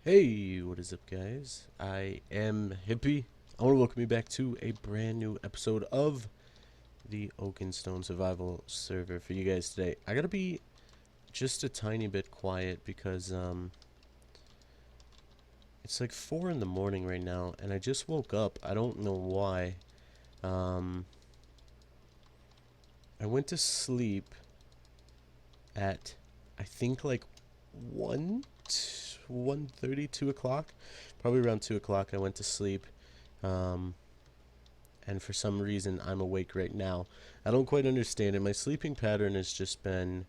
Hey, what is up, guys? I am Hippie. I want to welcome you back to a brand new episode of the Oakenstone survival server for you guys today. I gotta be just a tiny bit quiet because it's like 4 in the morning right now, and I just woke up. I don't know why. Um, I went to sleep at I think like 1, 1:30, 2 o'clock, probably around 2 o'clock. I went to sleep. Um, and for some reason I'm awake right now. I don't quite understand it. My sleeping pattern has just been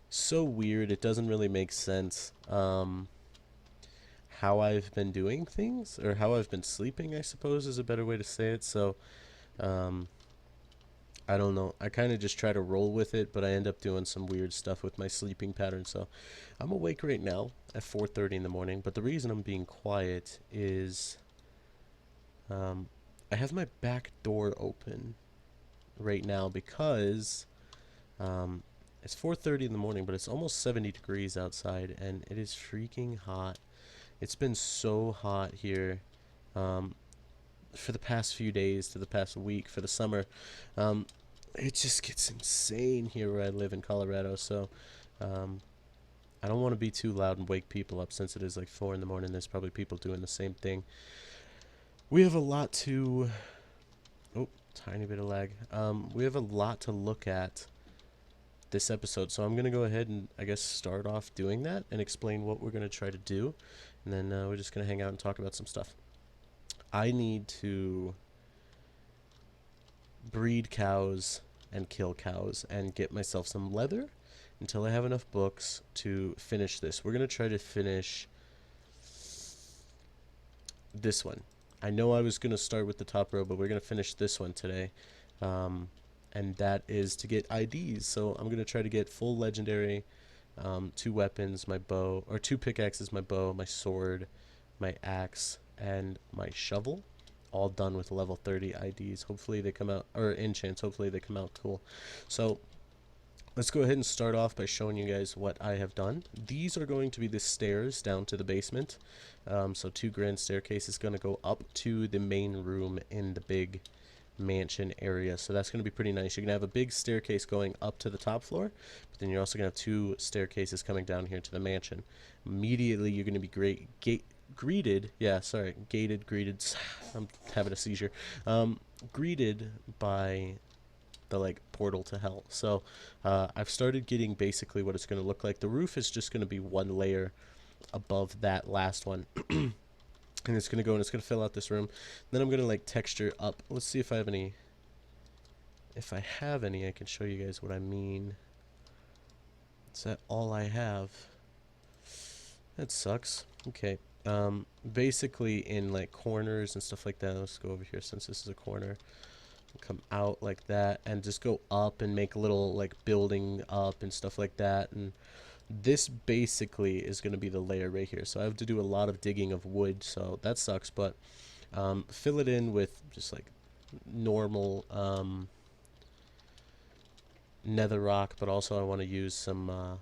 so weird. It doesn't really make sense. How I've been doing things, or how I've been sleeping, I suppose is a better way to say it. So, um, I don't know. I kind of just try to roll with it, but I end up doing some weird stuff with my sleeping pattern. So, I'm awake right now at 4:30 in the morning. But the reason I'm being quiet is, um, I have my back door open right now because um, it's 4:30 in the morning, but it's almost 70 degrees outside, and it is freaking hot. It's been so hot here um, for the past few days to the past week for the summer. Um, it just gets insane here where I live in Colorado, so um, I don't want to be too loud and wake people up since it is like 4 in the morning. There's probably people doing the same thing. We have a lot to... Oh, tiny bit of lag. We have a lot to look at this episode. So I'm going to go ahead and I guess start off doing that and explain what we're going to try to do. And then we're just going to hang out and talk about some stuff. I need to breed cows and kill cows and get myself some leather until I have enough books to finish this. We're going to try to finish this one. I know I was going to start with the top row, but we're going to finish this one today. And that is to get IDs. So I'm going to try to get full legendary, 2 weapons, my bow, or 2 pickaxes, my bow, my sword, my axe, and my shovel. All done with level 30 IDs. Hopefully they come out, or enchants, hopefully they come out cool. So let's go ahead and start off by showing you guys what I have done. These are going to be the stairs down to the basement. So 2 grand staircases going to go up to the main room in the big mansion area. So that's going to be pretty nice. You're going to have a big staircase going up to the top floor, but then you're also going to have 2 staircases coming down here to the mansion. Immediately you're going to be greeted, greeted, I'm having a seizure, greeted by the like portal to hell. So I've started getting basically what it's going to look like. The roof is just going to be 1 layer above that last one. And it's going to go and it's going to fill out this room. Then I'm going to like texture up. Let's see if I have any. If I have any, I can show you guys what I mean. Is that all I have? That sucks. Okay. Basically in like corners and stuff like that. Let's go over here since this is a corner. Come out like that and just go up and make a little like building up and stuff like that. And this basically is going to be the layer right here. So I have to do a lot of digging of wood, so that sucks, but fill it in with just like normal nether rock, but also I want to use some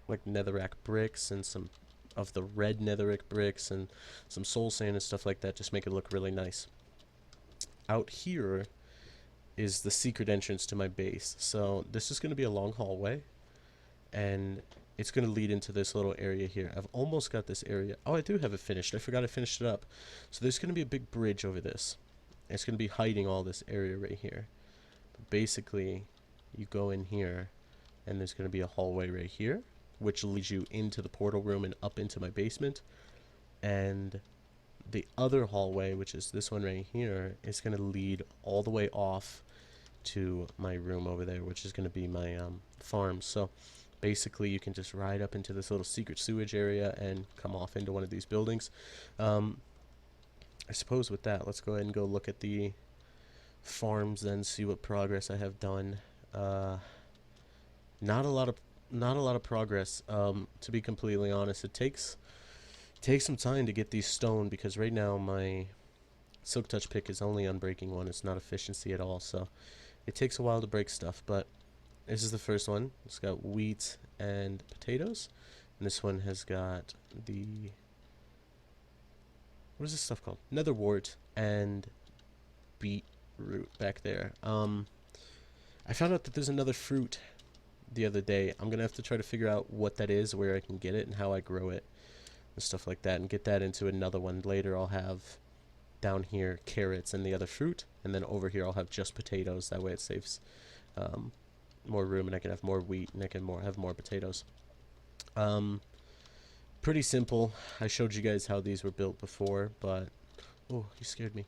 like netherrack bricks and some of the red netherrack bricks and some soul sand and stuff like that. Just make it look really nice. Out here is the secret entrance to my base. So this is going to be a long hallway, and it's going to lead into this little area here. I've almost got this area. Oh, I do have it finished. I forgot I finished it up. So there's going to be a big bridge over this. It's going to be hiding all this area right here. But basically, you go in here, and there's going to be a hallway right here, which leads you into the portal room and up into my basement. And the other hallway, which is this one right here, is going to lead all the way off to my room over there, which is going to be my farm. So basically you can just ride up into this little secret sewage area and come off into one of these buildings. I suppose with that, let's go ahead and go look at the farms then, see what progress I have done. Not a lot of progress, to be completely honest. It takes some time to get these stone, because right now my silk touch pick is only unbreaking 1. It's not efficiency at all, so it takes a while to break stuff. But this is the first one. It's got wheat and potatoes, and this one has got the what is this stuff called? Netherwort and beetroot back there. I found out that there's another fruit the other day. I'm gonna have to try to figure out what that is, where I can get it, and how I grow it, and stuff like that, and get that into another one. Later I'll have down here carrots and the other fruit, and then over here I'll have just potatoes. That way it saves more room, and I can have more wheat, and I can have more potatoes. Pretty simple. I showed you guys how these were built before, but oh, you scared me.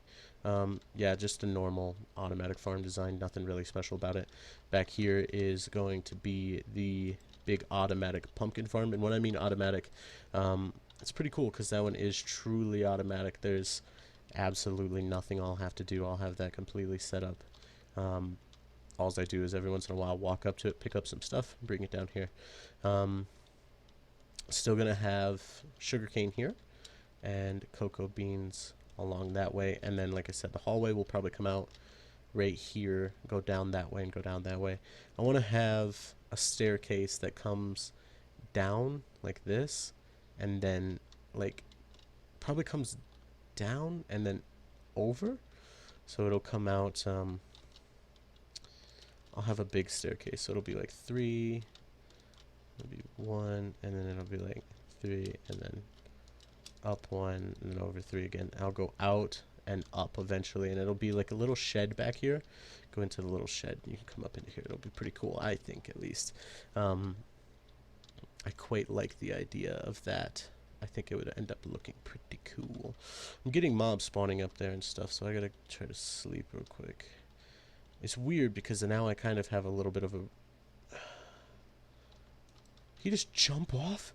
Yeah, just a normal automatic farm design, nothing really special about it. Back here is going to be the big automatic pumpkin farm, and when I mean automatic, it's pretty cool because that one is truly automatic. There's absolutely nothing I'll have to do. I'll have that completely set up. All I do is every once in a while walk up to it, pick up some stuff, and bring it down here. Still gonna have sugarcane here and cocoa beans along that way, and then like I said, the hallway will probably come out right here, go down that way, and go down that way. I want to have a staircase that comes down like this, and then like probably comes down and then over, so it'll come out. I'll have a big staircase, so it'll be like 3, it'll be 1, and then it'll be like 3, and then up 1, and then over 3 again. I'll go out and up eventually, and it'll be like a little shed back here. Go into the little shed, and you can come up into here. It'll be pretty cool, I think, at least. I quite like the idea of that. I think it would end up looking pretty cool. I'm getting mobs spawning up there and stuff, so I gotta try to sleep real quick. It's weird because now I kind of have a little bit of a... He just jump off?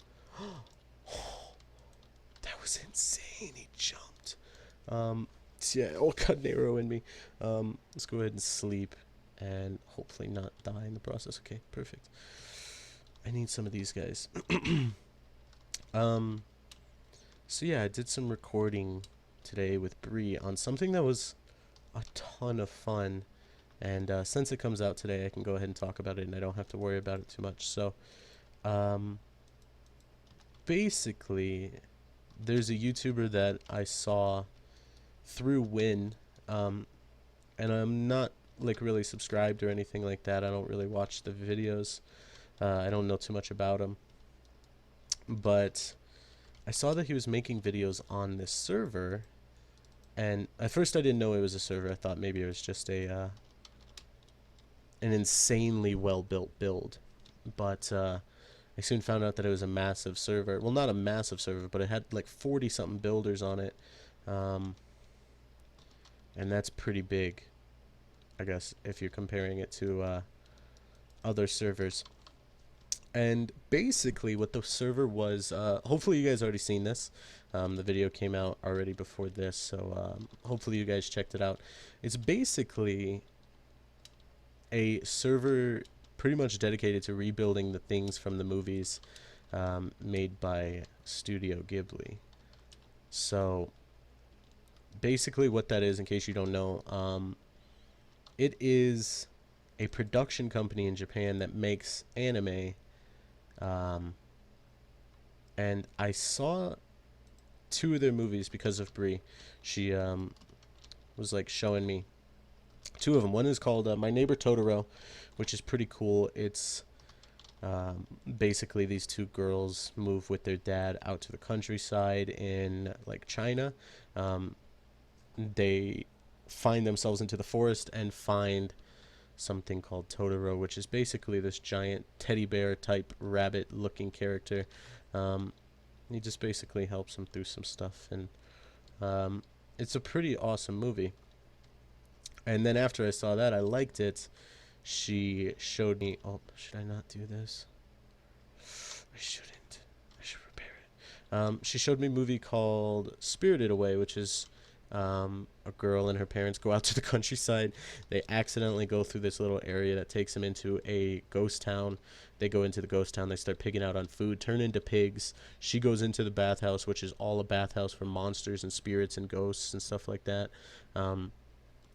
That was insane. He jumped. Yeah, all got an arrow in me. Let's go ahead and sleep and hopefully not die in the process. Okay, perfect. I need some of these guys. So yeah, I did some recording today with Bree on something that was a ton of fun. And since it comes out today, I can go ahead and talk about it, and I don't have to worry about it too much. So, basically, there's a YouTuber that I saw through Win, and I'm not like really subscribed or anything like that. I don't really watch the videos. I don't know too much about him, but I saw that he was making videos on this server, and at first I didn't know it was a server. I thought maybe it was just a an insanely well-built build, but I soon found out that it was a massive server. Well, not a massive server, but it had like 40-something builders on it, and that's pretty big, I guess, if you're comparing it to other servers. And basically what the server was, hopefully you guys already seen this. The video came out already before this, so hopefully you guys checked it out. It's basically a server pretty much dedicated to rebuilding the things from the movies made by Studio Ghibli. So basically what that is, in case you don't know, it is a production company in Japan that makes anime. And I saw 2 of their movies because of Bree. She was like showing me 2 of them. One is called My Neighbor Totoro, which is pretty cool. It's basically these 2 girls move with their dad out to the countryside in like China. They find themselves into the forest and find something called Totoro, which is basically this giant teddy bear type rabbit looking character. He just basically helps them through some stuff, and it's a pretty awesome movie. And then after I saw that, I liked it. She showed me, oh, should I not do this? I shouldn't. I should repair it. She showed me a movie called Spirited Away, which is a girl and her parents go out to the countryside. They accidentally go through this little area that takes them into a ghost town. They go into the ghost town, they start pigging out on food, turn into pigs. She goes into the bathhouse, which is all a bathhouse for monsters and spirits and ghosts and stuff like that.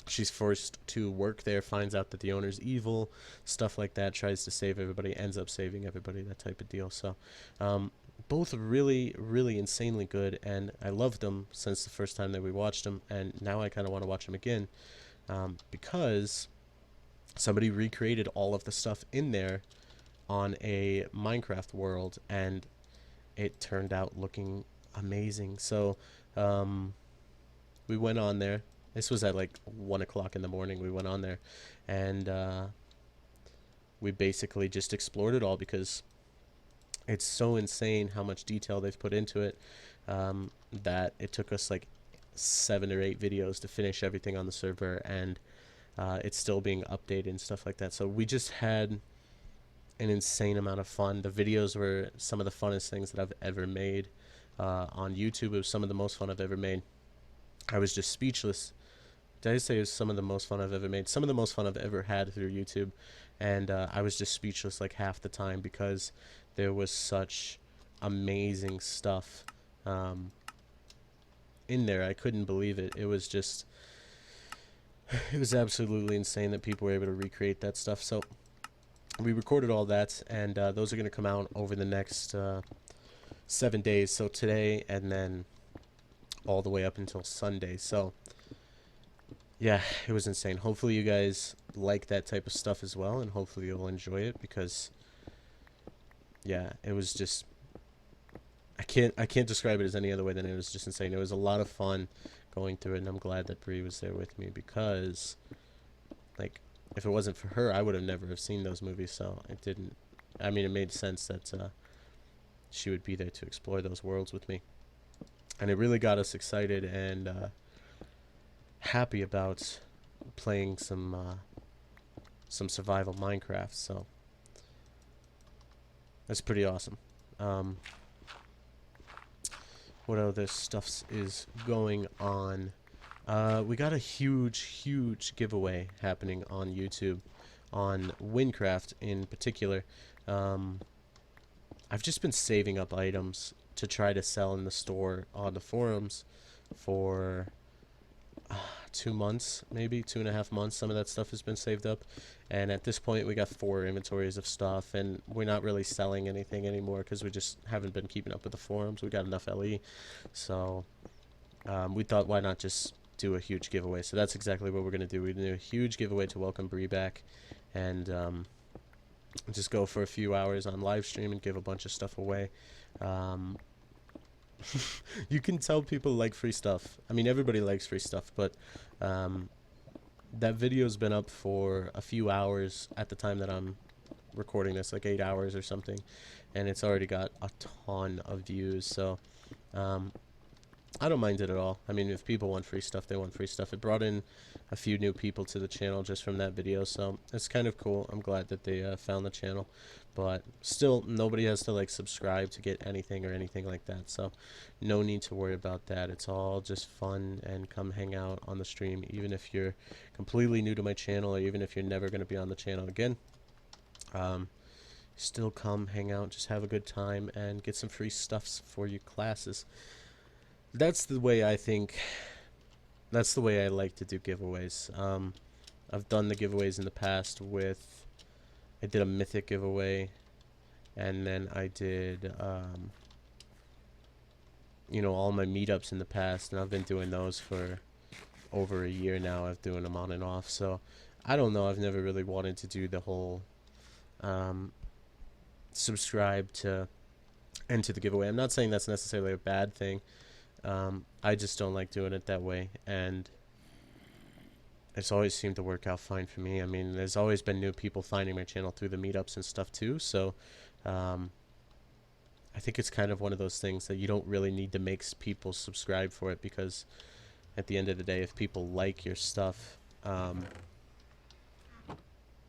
She's forced to work there, finds out that the owner's evil, stuff like that, tries to save everybody, ends up saving everybody, that type of deal. So both really, really insanely good, and I loved them since the first time that we watched them, and now I kind of want to watch them again, because somebody recreated all of the stuff in there on a Minecraft world, and it turned out looking amazing. So we went on there. This was at like 1 o'clock in the morning. We went on there, and we basically just explored it all because it's so insane how much detail they've put into it, that it took us like 7 or 8 videos to finish everything on the server, and it's still being updated and stuff like that. So we just had an insane amount of fun. The videos were some of the funnest things that I've ever made. On YouTube, it was some of the most fun I've ever made. I was just speechless. Did I say it was some of the most fun I've ever made? Some of the most fun I've ever had through YouTube. And I was just speechless like half the time because there was such amazing stuff in there. I couldn't believe it. It was just, it was absolutely insane that people were able to recreate that stuff. So we recorded all that, and those are going to come out over the next 7 days. So today, and then all the way up until Sunday. So yeah, it was insane. Hopefully you guys like that type of stuff as well, and hopefully you'll enjoy it, because yeah, it was just, I can't describe it as any other way than it was just insane. It was a lot of fun going through it, and I'm glad that Bree was there with me, because like, if it wasn't for her, I would have never have seen those movies. So it didn't, I mean, it made sense that she would be there to explore those worlds with me, and it really got us excited and happy about playing some survival Minecraft. So that's pretty awesome. What other stuff is going on? We got a huge giveaway happening on YouTube, on Windcraft in particular. I've just been saving up items to try to sell in the store on the forums for 2 months, maybe 2.5 months. Some of that stuff has been saved up, and at this point we got 4 inventories of stuff, and we're not really selling anything anymore because we just haven't been keeping up with the forums. We got enough LE, so we thought, why not just do a huge giveaway? So that's exactly what we're gonna do. We're gonna do a huge giveaway to welcome Bree back, and just go for a few hours on live stream and give a bunch of stuff away. You can tell people like free stuff. I mean, everybody likes free stuff, but that video's been up for a few hours at the time that I'm recording this, like 8 hours or something, and it's already got a ton of views. So I don't mind it at all. I mean, if people want free stuff, they want free stuff. It brought in a few new people to the channel just from that video, so it's kind of cool. I'm glad that they found the channel, but still, nobody has to like subscribe to get anything or anything like that, so no need to worry about that. It's all just fun, and come hang out on the stream, even if you're completely new to my channel, or even if you're never going to be on the channel again. Still come hang out, just have a good time, and get some free stuffs for your classes. That's the way I think. That's the way I like to do giveaways. I've done the giveaways in the past with, I did a mythic giveaway, and then I did, you know, all my meetups in the past, and I've been doing those for over a year now. I've doing them on and off, so I don't know. I've never really wanted to do the whole subscribe to enter the giveaway. I'm not saying that's necessarily a bad thing. I just don't like doing it that way, and it's always seemed to work out fine for me. I mean, there's always been new people finding my channel through the meetups and stuff too, so I think it's kind of one of those things that you don't really need to make people subscribe for it, because at the end of the day, if people like your stuff, they're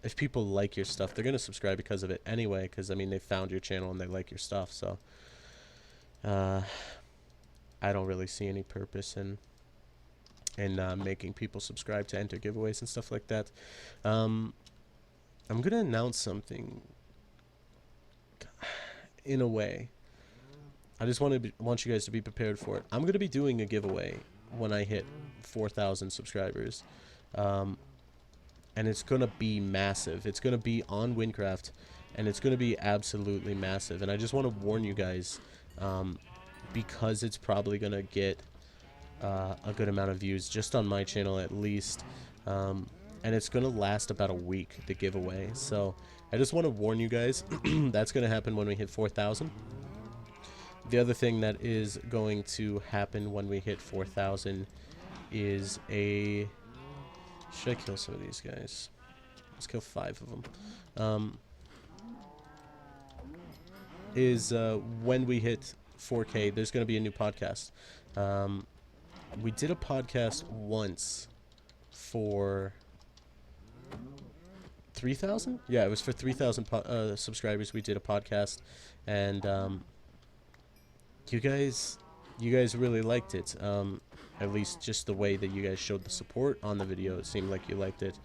going to subscribe because of it anyway, because, I mean, they found your channel and they like your stuff, so I don't really see any purpose in making people subscribe to enter giveaways and stuff like that. I'm gonna announce something in a way. I just want you guys to be prepared for it. I'm gonna be doing a giveaway when I hit 4,000 subscribers, and it's gonna be massive. It's gonna be on Windcraft, and it's gonna be absolutely massive. And I just want to warn you guys because it's probably gonna get a good amount of views just on my channel at least, and it's gonna last about a week, the giveaway. So I just want to warn you guys, that's gonna happen when we hit 4,000. The other thing that is going to happen when we hit 4,000 is a... Should I kill some of these guys? Let's kill 5 of them. When we hit 4K, there's going to be a new podcast. We did a podcast once for 3,000? Yeah, it was for 3,000 subscribers. We did a podcast, and you guys really liked it. At least just the way that you guys showed the support on the video, it seemed like you liked it.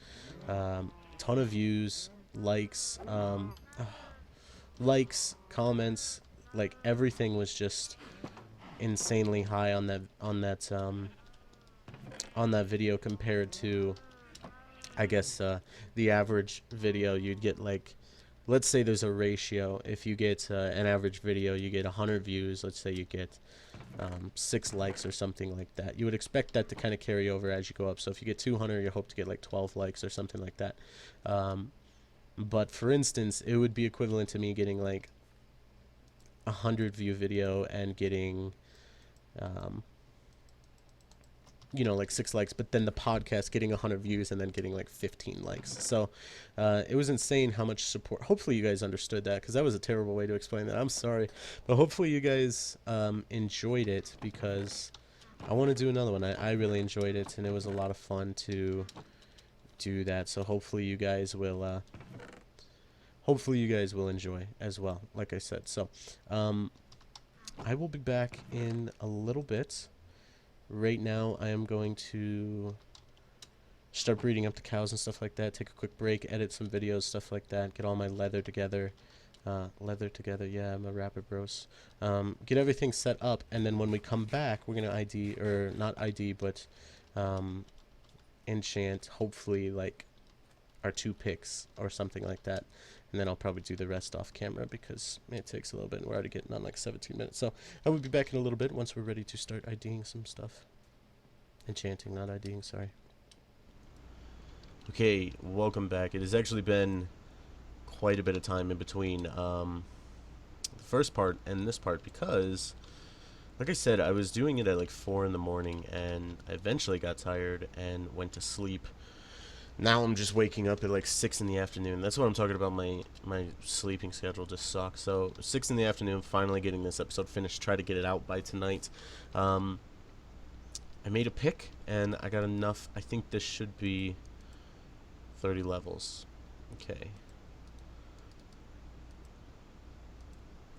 Ton of views, likes, comments, like everything was just insanely high on that video compared to, I guess, the average video. You'd get, like, let's say there's a ratio. If you get an average video, you get 100 views. Let's say you get 6 likes or something like that. You would expect that to kind of carry over as you go up. So if you get 200, you hope to get like 12 likes or something like that. But for instance, it would be equivalent to me getting like 100 view video and getting like 6 likes, but then the podcast getting 100 views and then getting like 15 likes. So it was insane how much support. Hopefully you guys understood that, because that was a terrible way to explain that. I'm sorry, but hopefully you guys enjoyed it, because I want to do another one. I really enjoyed it, and it was a lot of fun to do that. So hopefully you guys will enjoy as well, like I said. So I will be back in a little bit. Right now, I am going to start breeding up the cows and stuff like that, take a quick break, edit some videos, stuff like that, get all my leather together. Yeah, I'm a rapper, bros. Get everything set up, and then when we come back, we're going to not ID, but enchant, hopefully, like, our 2 picks or something like that. And then I'll probably do the rest off camera, because it takes a little bit, and we're already getting on like 17 minutes. So I will be back in a little bit once we're ready to start IDing some stuff. Enchanting, not IDing, sorry. Okay, welcome back. It has actually been quite a bit of time in between the first part and this part, because, like I said, I was doing it at like 4 in the morning, and I eventually got tired and went to sleep. Now I'm just waking up at like 6 in the afternoon. That's what I'm talking about. My sleeping schedule just sucks. So 6 in the afternoon, finally getting this episode finished. Try to get it out by tonight. I made a pick, and I got enough. I think this should be 30 levels. Okay.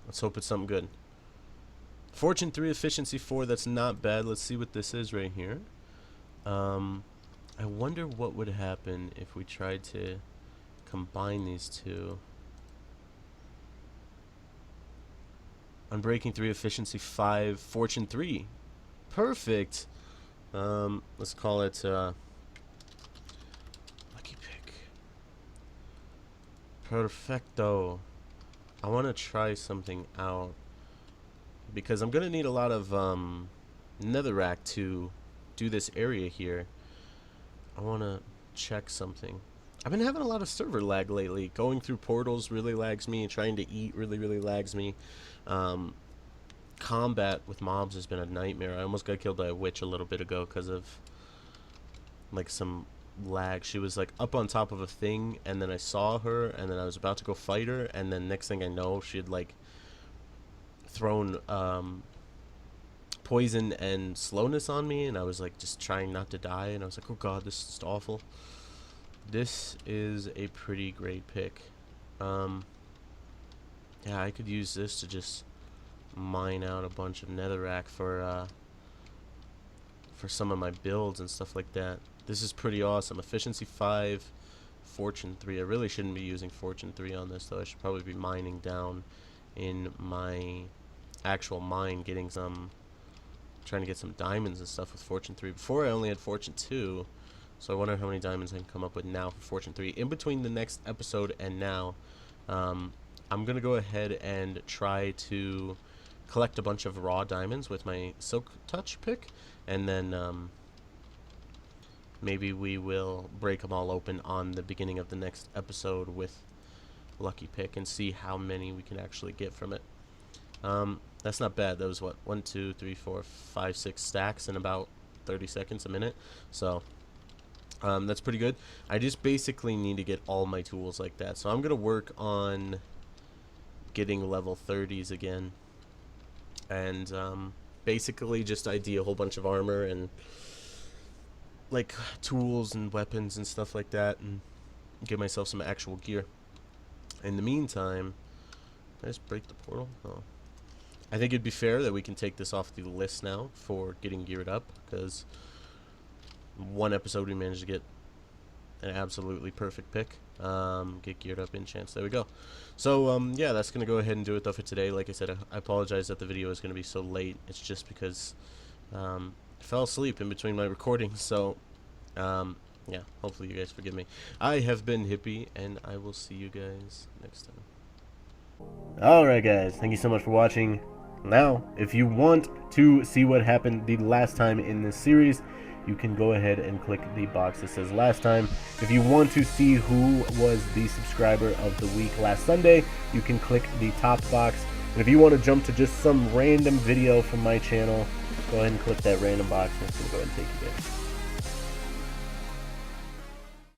Let's hope it's something good. Fortune 3, efficiency 4. That's not bad. Let's see what this is right here. I wonder what would happen if we tried to combine these two. Unbreaking 3, efficiency 5, fortune 3. Perfect. Let's call it lucky pick. Perfecto. I want to try something out, because I'm going to need a lot of netherrack to do this area here. I want to check something. I've been having a lot of server lag lately. Going through portals really lags me. Trying to eat really lags me. Combat with mobs has been a nightmare. I almost got killed by a witch a little bit ago because of like some lag. She was like up on top of a thing, and then I saw her, and then I was about to go fight her, and then next thing I know, she had like thrown poison and slowness on me, and I was like just trying not to die, and I was like, oh god, this is awful. This is a pretty great pick. Yeah, I could use this to just mine out a bunch of netherrack for some of my builds and stuff like that. This is pretty awesome. Efficiency 5, fortune 3. I really shouldn't be using fortune 3 on this, though. I should probably be mining down in my actual mine, getting some, trying to get some diamonds and stuff with fortune 3. Before I only had fortune 2, so I wonder how many diamonds I can come up with now for fortune 3. In between the next episode and now, I'm gonna go ahead and try to collect a bunch of raw diamonds with my Silk Touch pick, and then maybe we will break them all open on the beginning of the next episode with Lucky Pick and see how many we can actually get from it. That's not bad. That was what, 1, 2, 3, 4, 5, 6 stacks in about 30 seconds, a minute. So that's pretty good. I just basically need to get all my tools like that. So I'm gonna work on getting level 30s again, and basically just ID a whole bunch of armor and like tools and weapons and stuff like that, and get myself some actual gear. In the meantime, did I just break the portal? Oh. I think it'd be fair that we can take this off the list now for getting geared up, because one episode we managed to get an absolutely perfect pick. Get geared up Enchants. There we go. So yeah, that's gonna go ahead and do it though for today. Like I said, I apologize that the video is gonna be so late. It's just because I fell asleep in between my recordings. So yeah, hopefully you guys forgive me. I have been Hippie, and I will see you guys next time. Alright guys, thank you so much for watching. Now, if you want to see what happened the last time in this series, you can go ahead and click the box that says last time. If you want to see who was the subscriber of the week last Sunday, you can click the top box. And if you want to jump to just some random video from my channel, go ahead and click that random box, and it's going to go ahead and take you there.